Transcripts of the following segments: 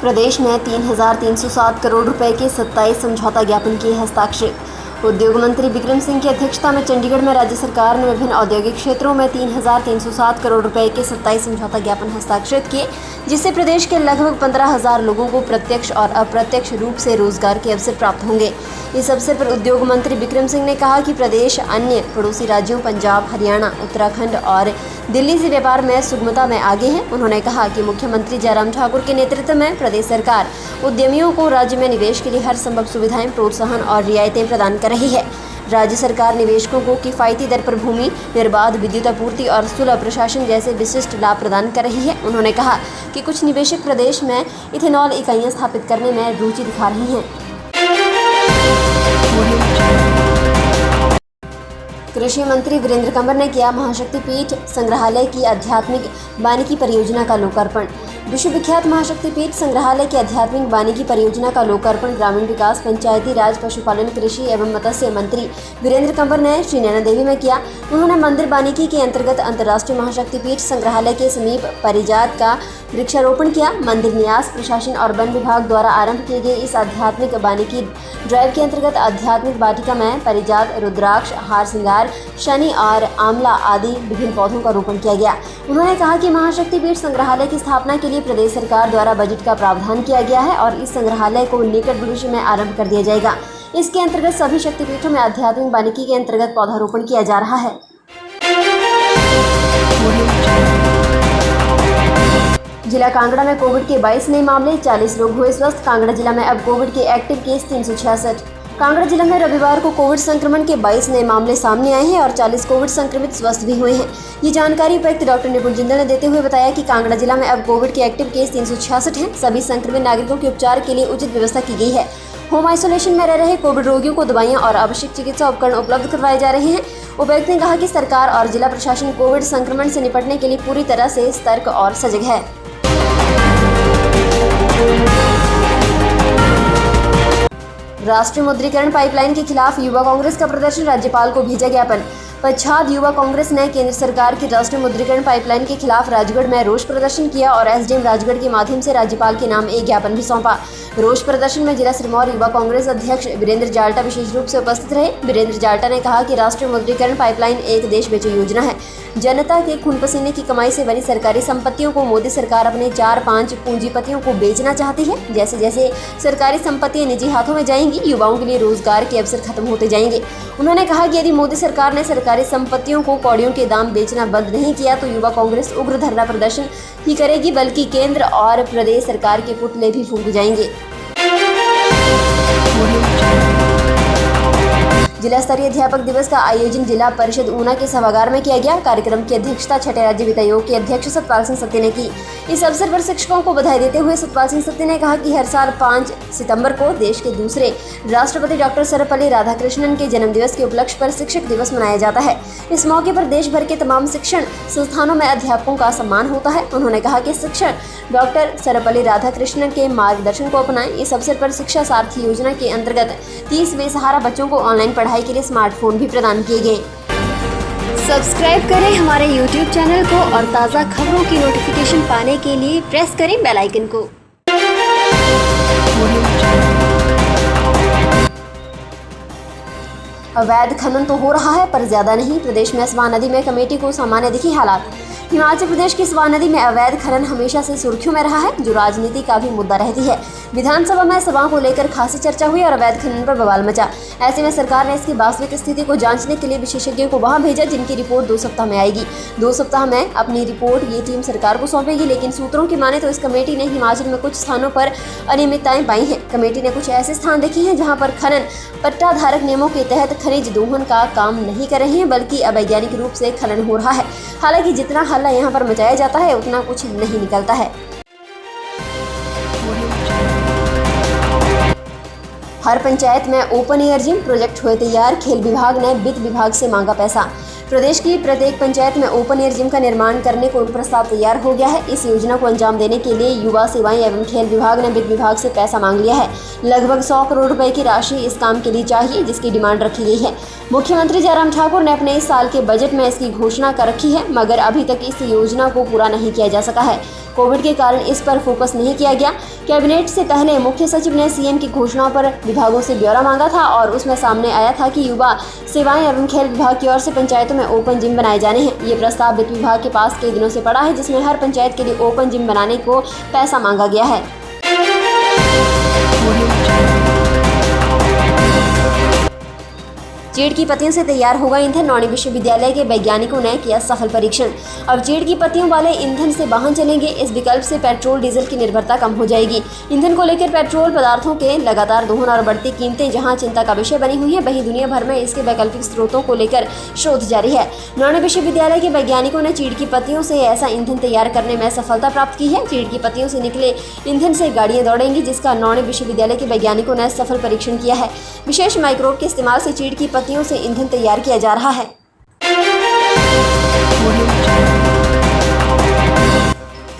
प्रदेश ने 3,307 करोड़ रुपए के 27 समझौता ज्ञापन किए हस्ताक्षरित। उद्योग मंत्री बिक्रम सिंह की अध्यक्षता में चंडीगढ़ में राज्य सरकार ने विभिन्न औद्योगिक क्षेत्रों में 3,307 करोड़ रुपए के 27 समझौता ज्ञापन हस्ताक्षरित किए, जिससे प्रदेश के लगभग 15,000 लोगों को प्रत्यक्ष और अप्रत्यक्ष रूप से रोजगार के अवसर प्राप्त होंगे। इस अवसर पर उद्योग मंत्री बिक्रम सिंह ने कहा कि प्रदेश अन्य पड़ोसी राज्यों पंजाब, हरियाणा, उत्तराखंड और दिल्ली से व्यापार में सुगमता में आगे है। उन्होंने कहा कि मुख्यमंत्री जयराम ठाकुर के नेतृत्व में प्रदेश सरकार उद्यमियों को राज्य में निवेश के लिए हर संभव सुविधाएं, प्रोत्साहन और रियायतें प्रदान कर रही है। राज्य सरकार निवेशकों को किफायती दर पर भूमि, निर्बाध विद्युत आपूर्ति और सुलभ प्रशासन जैसे विशिष्ट लाभ प्रदान कर रही है। उन्होंने कहा कि कुछ निवेशक प्रदेश में इथेनॉल इकाइयां स्थापित करने में रुचि दिखा रही हैं। कृषि मंत्री वीरेंद्र कंवर ने किया महाशक्ति पीठ संग्रहालय की आध्यात्मिक वानिकी परियोजना का लोकार्पण। विश्व विख्यात महाशक्ति पीठ संग्रहालय की आध्यात्मिक वानिकी परियोजना का लोकार्पण ग्रामीण विकास, पंचायती राज, पशुपालन, कृषि एवं मत्स्य मंत्री वीरेंद्र कंवर ने श्री नैना देवी में किया। उन्होंने मंदिर वानिकी के अंतर्गत अंतर्राष्ट्रीय महाशक्ति पीठ संग्रहालय के समीप परिजात का वृक्षारोपण किया। मंदिर न्यास प्रशासन और वन विभाग द्वारा आरंभ किए गए इस आध्यात्मिक वानिकी ड्राइव के अंतर्गत आध्यात्मिक वाटिका में परिजात, रुद्राक्ष, हार श्रृंगार, शनि और आंवला आदि विभिन्न पौधों का रोपण किया गया। उन्होंने कहा कि महाशक्ति पीठ संग्रहालय की स्थापना के लिए प्रदेश सरकार द्वारा बजट का प्रावधान किया गया है और इस संग्रहालय को निकट भविष्य में आरंभ कर दिया जाएगा। इसके अंतर्गत सभी शक्तिपीठों में आध्यात्मिक वानिकी के अंतर्गत पौधारोपण किया जा रहा है। जिला कांगड़ा में कोविड के 22 नए मामले, 40 लोग हुए स्वस्थ। कांगड़ा जिला में अब कोविड के एक्टिव केस 366। कांगड़ा जिला में रविवार को कोविड संक्रमण के 22 नए मामले सामने आए हैं और 40 कोविड संक्रमित स्वस्थ भी हुए हैं। ये जानकारी उपायुक्त डॉक्टर निपुण जिंदल ने देते हुए बताया कि कांगड़ा जिला में अब कोविड के एक्टिव केस 366 हैं। सभी संक्रमित नागरिकों के उपचार के लिए उचित व्यवस्था की गई है। होम आइसोलेशन में रह रहे कोविड रोगियों को दवाइयां और आवश्यक चिकित्सा उपकरण उपलब्ध करवाए जा रहे हैं। उपायुक्त ने कहा कि सरकार और जिला प्रशासन कोविड संक्रमण से निपटने के लिए पूरी तरह से सतर्क और सजग है। राष्ट्रीय मुद्रीकरण पाइपलाइन के खिलाफ युवा कांग्रेस का प्रदर्शन, राज्यपाल को भेजा ज्ञापन। पच्छाद युवा कांग्रेस ने केंद्र सरकार की राष्ट्रीय मुद्रीकरण पाइपलाइन के खिलाफ राजगढ़ में रोष प्रदर्शन किया और एसडीएम राजगढ़ के माध्यम से राज्यपाल के नाम एक ज्ञापन भी सौंपा। रोष प्रदर्शन में जिला सिरमौर युवा कांग्रेस अध्यक्ष वीरेंद्र जाल्टा विशेष रूप से उपस्थित रहे। वीरेंद्र जाल्टा ने कहा कि राष्ट्रीय मुद्रीकरण पाइपलाइन एक देश बेचो योजना है। जनता के खून पसीने की कमाई से बनी सरकारी संपत्तियों को मोदी सरकार अपने 4-5 पूंजीपतियों को बेचना चाहती है। जैसे जैसे सरकारी संपत्तियां निजी हाथों में जाएंगी, युवाओं के लिए रोजगार के अवसर खत्म होते जाएंगे। उन्होंने कहा कि यदि मोदी सरकार ने सरकारी संपत्तियों को कौड़ियों के दाम बेचना बंद नहीं किया तो युवा कांग्रेस उग्र धरना प्रदर्शन ही करेगी, बल्कि केंद्र और प्रदेश सरकार के पुतले भी फूंक जाएंगे। जिला स्तरीय अध्यापक दिवस का आयोजन जिला परिषद ऊना के सभागार में किया गया। कार्यक्रम की अध्यक्षता छठे राज्य वित्त आयोग के अध्यक्ष सतपाल सिंह सत्ती ने की। इस अवसर पर शिक्षकों को बधाई देते हुए सतपाल सिंह सत्ती ने कहा कि हर साल 5 सितंबर को देश के दूसरे राष्ट्रपति डॉक्टर सर्वपल्ली राधाकृष्णन के जन्मदिवस के उपलक्ष्य पर शिक्षक दिवस मनाया जाता है। इस मौके पर देश भर के तमाम शिक्षण संस्थानों में अध्यापकों का सम्मान होता है। उन्होंने कहा कि शिक्षक डॉक्टर सर्वपल्ली राधाकृष्णन के मार्गदर्शन को अपनाएं। इस अवसर पर शिक्षा सारथी योजना के अंतर्गत 30 बेसहारा बच्चों को ऑनलाइन पढ़ाई के लिए स्मार्टफोन भी प्रदान किए गए। सब्सक्राइब करें हमारे YouTube चैनल को और ताज़ा खबरों की नोटिफिकेशन पाने के लिए प्रेस करें बेल आइकन को। अवैध खनन तो हो रहा है पर ज्यादा नहीं। प्रदेश में स्वां नदी में कमेटी को सामान्य दिखी हालात। हिमाचल प्रदेश की स्वां नदी में अवैध खनन हमेशा से सुर्खियों में रहा है, जो राजनीति का भी मुद्दा रहती है। विधानसभा में सभाओं को लेकर खासी चर्चा हुई और अवैध खनन पर बवाल मचा। ऐसे में सरकार ने इसकी वास्तविक स्थिति को जांचने के लिए विशेषज्ञों को वहां भेजा, जिनकी रिपोर्ट 2 सप्ताह में आएगी। 2 सप्ताह में अपनी रिपोर्ट ये टीम सरकार को सौंपेगी, लेकिन सूत्रों की माने तो इस कमेटी ने हिमाचल में कुछ स्थानों पर अनियमितताएं पाई हैं। कमेटी ने कुछ ऐसे स्थान देखे हैं जहाँ पर खनन पट्टा धारक नियमों के तहत खनिज दोहन का काम नहीं कर रहे हैं, बल्कि अवैज्ञानिक रूप से खनन हो रहा है। हालांकि जितना हल्ला यहाँ पर मचाया जाता है उतना कुछ नहीं निकलता है। हर पंचायत में ओपन एयर जिम प्रोजेक्ट हुए तैयार। खेल विभाग ने वित्त विभाग से मांगा पैसा। प्रदेश की प्रत्येक पंचायत में ओपन एयर जिम का निर्माण करने को प्रस्ताव तैयार हो गया है। इस योजना को अंजाम देने के लिए युवा सेवाएं एवं खेल विभाग ने वित्त विभाग से पैसा मांग लिया है। लगभग 100 करोड़ रुपए की राशि इस काम के लिए चाहिए, जिसकी डिमांड रखी गई है। मुख्यमंत्री जयराम ठाकुर ने अपने इस साल के बजट में इसकी घोषणा कर रखी है, मगर अभी तक इस योजना को पूरा नहीं किया जा सका है। कोविड के कारण इस पर फोकस नहीं किया गया। कैबिनेट से पहले मुख्य सचिव ने सीएम की घोषणाओं पर विभागों से ब्यौरा मांगा था और उसमें सामने आया था कि युवा सेवाएं एवं खेल विभाग की ओर से पंचायतों में ओपन जिम बनाए जाने हैं। ये प्रस्ताव वित्त विभाग के पास कई दिनों से पड़ा है, जिसमें हर पंचायत के लिए ओपन जिम बनाने को पैसा मांगा गया है। चीड़ की पत्तियों से तैयार होगा ईंधन, नौणी विश्वविद्यालय के वैज्ञानिकों ने किया सफल परीक्षण। अब चीड़ की पत्तियों वाले ईंधन से वाहन चलेंगे। इस विकल्प से पेट्रोल डीजल की निर्भरता कम हो जाएगी। ईंधन को लेकर पेट्रोल पदार्थों के लगातार दोहन और बढ़ती कीमतें जहां चिंता का विषय बनी हुई है, वहीं दुनिया भर में इसके वैकल्पिक स्रोतों को लेकर शोध जारी है। नौणी विश्वविद्यालय के वैज्ञानिकों ने चीड़ की पत्तियों से ऐसा ईंधन तैयार करने में सफलता प्राप्त की है। चीड़ की पत्तियों से निकले ईंधन से गाड़ियां दौड़ेंगी, जिसका नौणी विश्वविद्यालय के वैज्ञानिकों ने सफल परीक्षण किया है। विशेष माइक्रोब के इस्तेमाल से चीड़ की पत्तियों से ईंधन तैयार किया जा रहा है।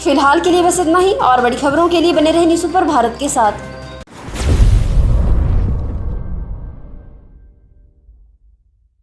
फिलहाल के लिए बस इतना ही, और बड़ी खबरों के लिए बने रहे न्यूज़ सुपर भारत के साथ।